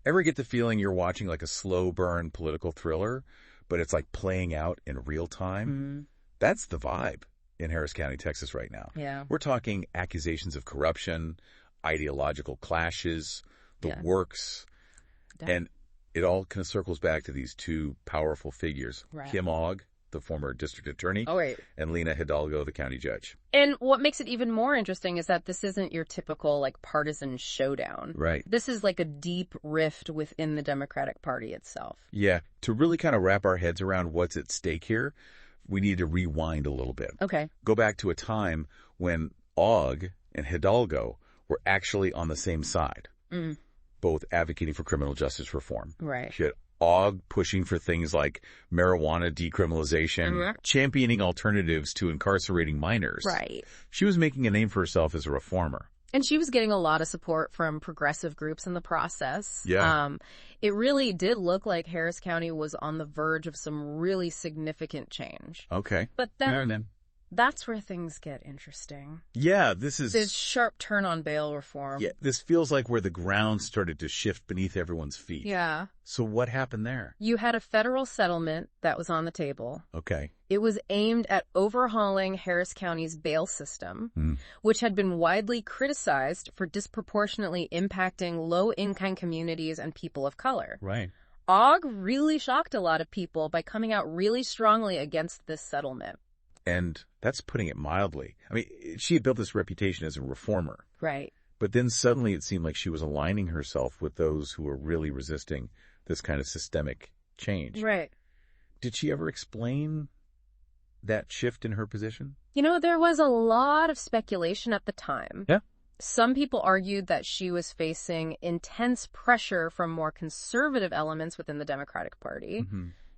Ever get the feeling you're watching like a slow burn political thriller, but it's like playing out in real time? Mm-hmm. That's the vibe in Harris County, Texas right now. Yeah. We're talking accusations of corruption, ideological clashes, the works, and it all kind of circles back to these two powerful figures, Kim Ogg, the former district attorney, and Lina Hidalgo, the county judge. And what makes it even more interesting is that this isn't your typical, like, partisan showdown. Right. This is like a deep rift within the Democratic Party itself. Yeah. To really kind of wrap our heads around what's at stake here, we need to rewind a little bit. Okay. Go back to a time when Ogg and Hidalgo were actually on the same side, both advocating for criminal justice reform. Right. You had Ogg pushing for things like marijuana decriminalization, championing alternatives to incarcerating minors. Right. She was making a name for herself as a reformer. And she was getting a lot of support from progressive groups in the process. Yeah. It really did look like Harris County was on the verge of some really significant change. Okay. But then that's where things get interesting. Yeah, this sharp turn on bail reform. Yeah, this feels like where the ground started to shift beneath everyone's feet. Yeah. So what happened there? You had a federal settlement that was on the table. Okay. It was aimed at overhauling Harris County's bail system, which had been widely criticized for disproportionately impacting low-income communities and people of color. Right. Ogg really shocked a lot of people by coming out really strongly against this settlement. And that's putting it mildly. I mean, she had built this reputation as a reformer. Right. But then suddenly it seemed like she was aligning herself with those who were really resisting this kind of systemic change. Right. Did she ever explain that shift in her position? You know, there was a lot of speculation at the time. Yeah. Some people argued that she was facing intense pressure from more conservative elements within the Democratic Party.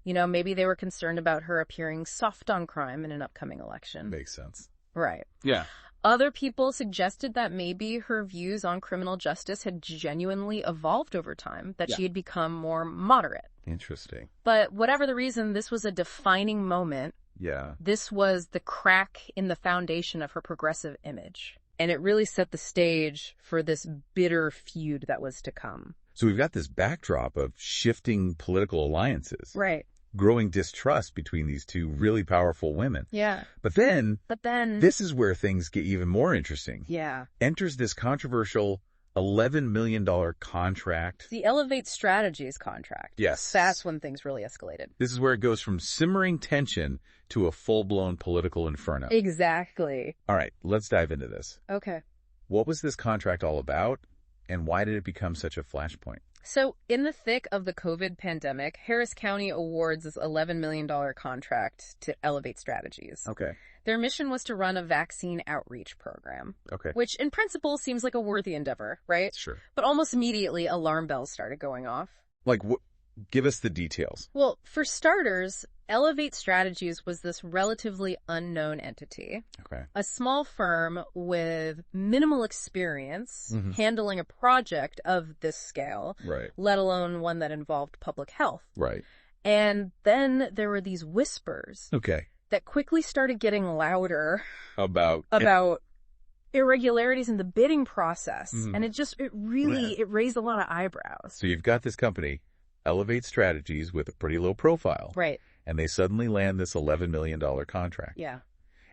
You know, maybe they were concerned about her appearing soft on crime in an upcoming election. Makes sense. Right. Yeah. Other people suggested that maybe her views on criminal justice had genuinely evolved over time, that she had become more moderate. Interesting. But whatever the reason, this was a defining moment. Yeah. This was the crack in the foundation of her progressive image. And it really set the stage for this bitter feud that was to come. So we've got this backdrop of shifting political alliances. Right. Growing distrust between these two really powerful women. Yeah. But then this is where things get even more interesting. Yeah. Enters this controversial $11 million contract. The Elevate Strategies contract. Yes. That's when things really escalated. This is where it goes from simmering tension to a full-blown political inferno. Exactly. All right, let's dive into this. Okay. What was this contract all about, and why did it become such a flashpoint? So, in the thick of the COVID pandemic, Harris County awards this $11 million contract to Elevate Strategies. Okay. Their mission was to run a vaccine outreach program. Okay. Which, in principle, seems like a worthy endeavor, right? Sure. But almost immediately, alarm bells started going off. Like, give us the details. Well, for starters, Elevate Strategies was this relatively unknown entity. Okay. A small firm with minimal experience handling a project of this scale, Right. let alone one that involved public health. Right. And then there were these whispers Okay. that quickly started getting louder About irregularities in the bidding process. And it raised a lot of eyebrows. So you've got this company, Elevate Strategies, with a pretty low profile. Right. And they suddenly land this $11 million contract. Yeah.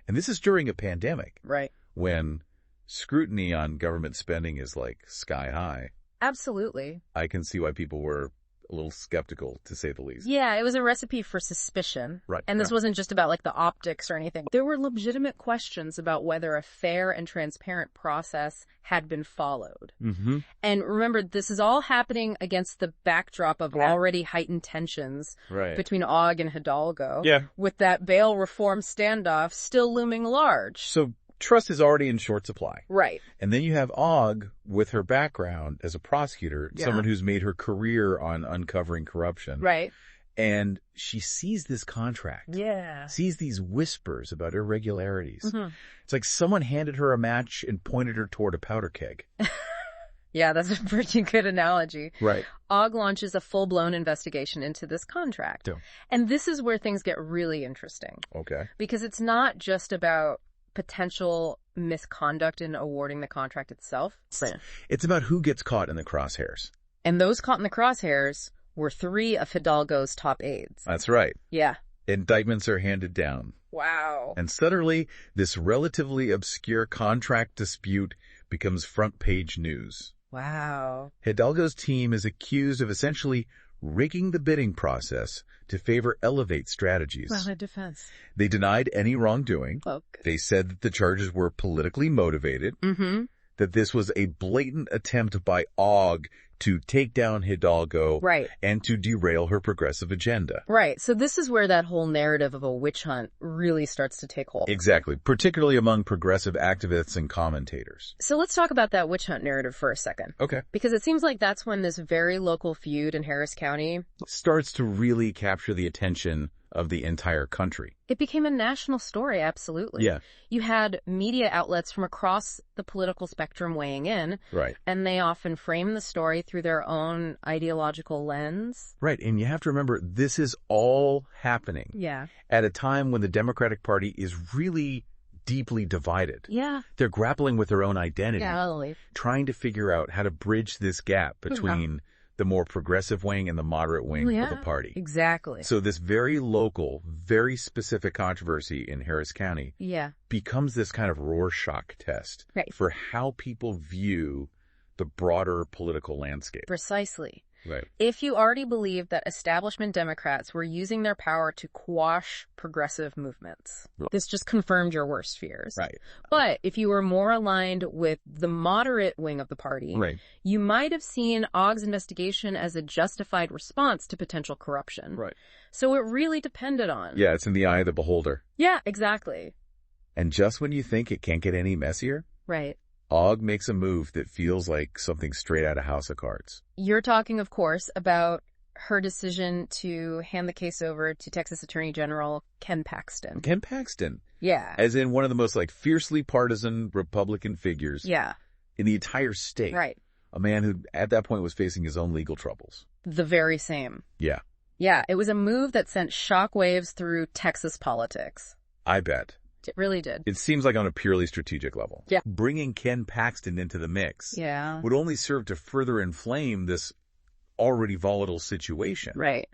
And this is during a pandemic. Right. When scrutiny on government spending is like sky high. Absolutely. I can see why people were a little skeptical, to say the least. Yeah, it was a recipe for suspicion. Right. And this wasn't just about like the optics or anything. There were legitimate questions about whether a fair and transparent process had been followed. And remember, this is all happening against the backdrop of already heightened tensions between Ogg and Hidalgo. Yeah. With that bail reform standoff still looming large. So trust is already in short supply. Right. And then you have Ogg with her background as a prosecutor, someone who's made her career on uncovering corruption. Right. And she sees this contract. Yeah. Sees these whispers about irregularities. It's like someone handed her a match and pointed her toward a powder keg. Yeah, that's a pretty good analogy. Right. Ogg launches a full-blown investigation into this contract. And this is where things get really interesting. Okay. Because it's not just about potential misconduct in awarding the contract itself. It's about who gets caught in the crosshairs. And those caught in the crosshairs were 3 of Hidalgo's top aides. That's right. Yeah. Indictments are handed down. Wow. And suddenly, this relatively obscure contract dispute becomes front-page news. Wow. Hidalgo's team is accused of essentially rigging the bidding process to favor Elevate strategies. Well, a defense. They denied any wrongdoing. Okay. They said that the charges were politically motivated, that this was a blatant attempt by Ogg to take down Hidalgo and to derail her progressive agenda. Right. So this is where that whole narrative of a witch hunt really starts to take hold. Exactly. Particularly among progressive activists and commentators. So let's talk about that witch hunt narrative for a second. Okay. Because it seems like that's when this very local feud in Harris County starts to really capture the attention of the entire country. It became a national story, absolutely. Yeah. You had media outlets from across the political spectrum weighing in. Right. And they often frame the story through their own ideological lens. Right. And you have to remember, this is all happening at a time when the Democratic Party is really deeply divided. Yeah. They're grappling with their own identity. Yeah, trying to figure out how to bridge this gap between the more progressive wing and the moderate wing of the party. Exactly. So this very local, very specific controversy in Harris County becomes this kind of Rorschach test for how people view the broader political landscape. Precisely. Right. If you already believe that establishment Democrats were using their power to quash progressive movements, this just confirmed your worst fears. Right. But if you were more aligned with the moderate wing of the party, you might have seen Ogg's investigation as a justified response to potential corruption. Right. So it really depended on. Yeah, it's in the eye of the beholder. Yeah, exactly. And just when you think it can't get any messier, Ogg makes a move that feels like something straight out of House of Cards. You're talking, of course, about her decision to hand the case over to Texas Attorney General Ken Paxton. Ken Paxton. Yeah. As in one of the most fiercely partisan Republican figures in the entire state. Right. A man who at that point was facing his own legal troubles. The very same. Yeah. Yeah, it was a move that sent shockwaves through Texas politics. I bet. It really did. It seems like on a purely strategic level. Yeah. Bringing Ken Paxton into the mix would only serve to further inflame this already volatile situation. Right.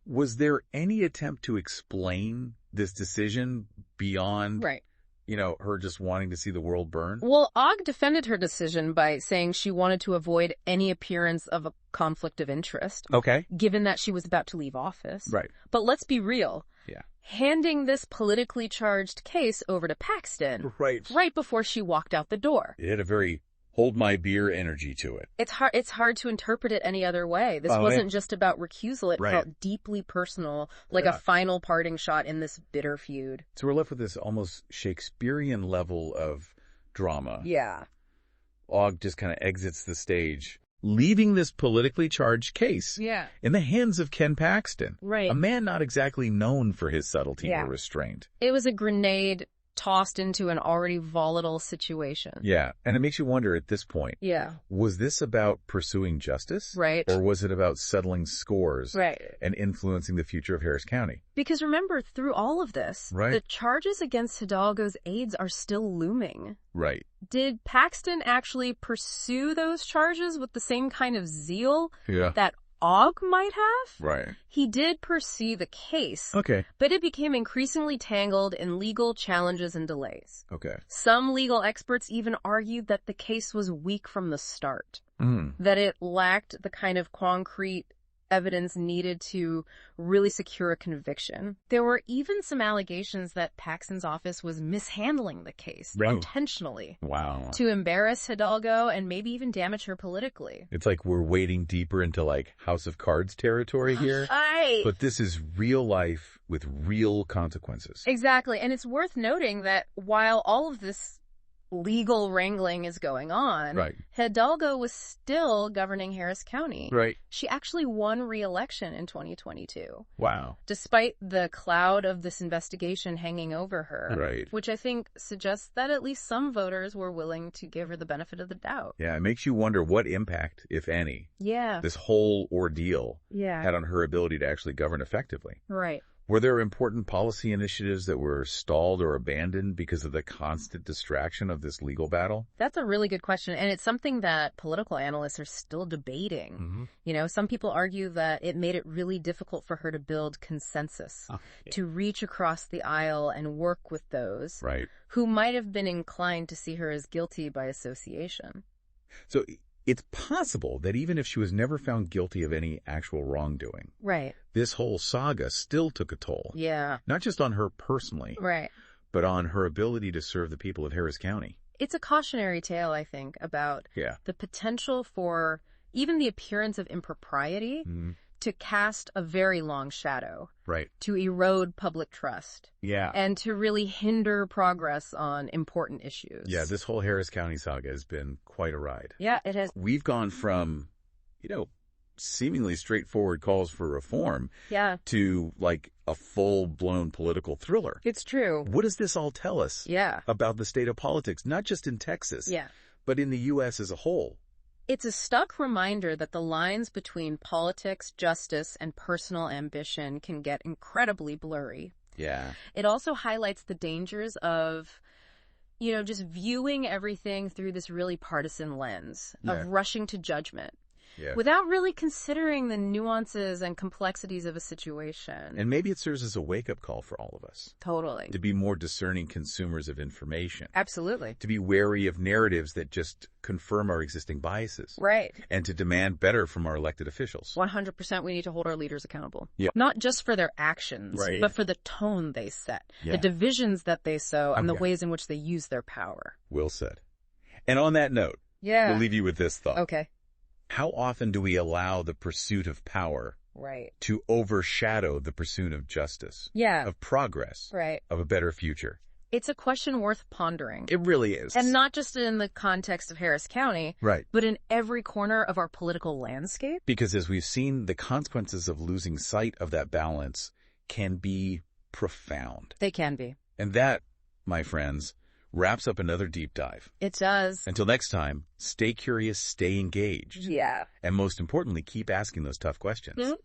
Was there any attempt to explain this decision beyond, her just wanting to see the world burn? Well, Ogg defended her decision by saying she wanted to avoid any appearance of a conflict of interest. Okay. Given that she was about to leave office. Right. But let's be real. Yeah. Handing this politically charged case over to Paxton right before she walked out the door. It had a very hold my beer energy to it. It's hard to interpret it any other way. This wasn't just about recusal. It felt deeply personal, like a final parting shot in this bitter feud. So we're left with this almost Shakespearean level of drama. Yeah. Ogg just kind of exits the stage, leaving this politically charged case in the hands of Ken Paxton. Right. A man not exactly known for his subtlety or restraint. It was a grenade tossed into an already volatile situation. Yeah. And it makes you wonder at this point. Yeah. Was this about pursuing justice? Right. Or was it about settling scores? Right. And influencing the future of Harris County? Because remember, through all of this, the charges against Hidalgo's aides are still looming. Right. Did Paxton actually pursue those charges with the same kind of zeal that Ogg might have? Right. He did pursue the case. Okay. But it became increasingly tangled in legal challenges and delays. Okay. Some legal experts even argued that the case was weak from the start. That it lacked the kind of concrete evidence needed to really secure a conviction. There were even some allegations that Paxton's office was mishandling the case intentionally. Wow. To embarrass Hidalgo and maybe even damage her politically. It's like we're wading deeper into House of Cards territory here. But this is real life with real consequences. Exactly. And it's worth noting that while all of this legal wrangling is going on, Hidalgo was still governing Harris County. Right. She actually won re-election in 2022. Wow. Despite the cloud of this investigation hanging over her. Right. Which I think suggests that at least some voters were willing to give her the benefit of the doubt. Yeah, it makes you wonder what impact, if any, this whole ordeal had on her ability to actually govern effectively. Right. Were there important policy initiatives that were stalled or abandoned because of the constant distraction of this legal battle? That's a really good question, and it's something that political analysts are still debating. Some people argue that it made it really difficult for her to build consensus, to reach across the aisle and work with those who might have been inclined to see her as guilty by association. So it's possible that even if she was never found guilty of any actual wrongdoing, this whole saga still took a toll. Yeah. Not just on her personally, but on her ability to serve the people of Harris County. It's a cautionary tale, I think, about the potential for even the appearance of impropriety to cast a very long shadow, to erode public trust, and to really hinder progress on important issues. Yeah, this whole Harris County saga has been quite a ride. Yeah, it has. We've gone from, seemingly straightforward calls for reform to, like, a full-blown political thriller. It's true. What does this all tell us about the state of politics, not just in Texas, but in the U.S. as a whole? It's a stark reminder that the lines between politics, justice, and personal ambition can get incredibly blurry. Yeah. It also highlights the dangers of, just viewing everything through this really partisan lens, of rushing to judgment. Without really considering the nuances and complexities of a situation. And maybe it serves as a wake-up call for all of us. Totally. To be more discerning consumers of information. Absolutely. To be wary of narratives that just confirm our existing biases. And to demand better from our elected officials. 100% we need to hold our leaders accountable. Not just for their actions, but for the tone they set, the divisions that they sow, and the ways in which they use their power. Well said. And on that note, we'll leave you with this thought. Okay. How often do we allow the pursuit of power to overshadow the pursuit of justice, of progress, of a better future? It's a question worth pondering. It really is. And not just in the context of Harris County, but in every corner of our political landscape. Because as we've seen, the consequences of losing sight of that balance can be profound. They can be. And that, my friends, wraps up another deep dive. It does. Until next time, stay curious, stay engaged. Yeah. And most importantly, keep asking those tough questions.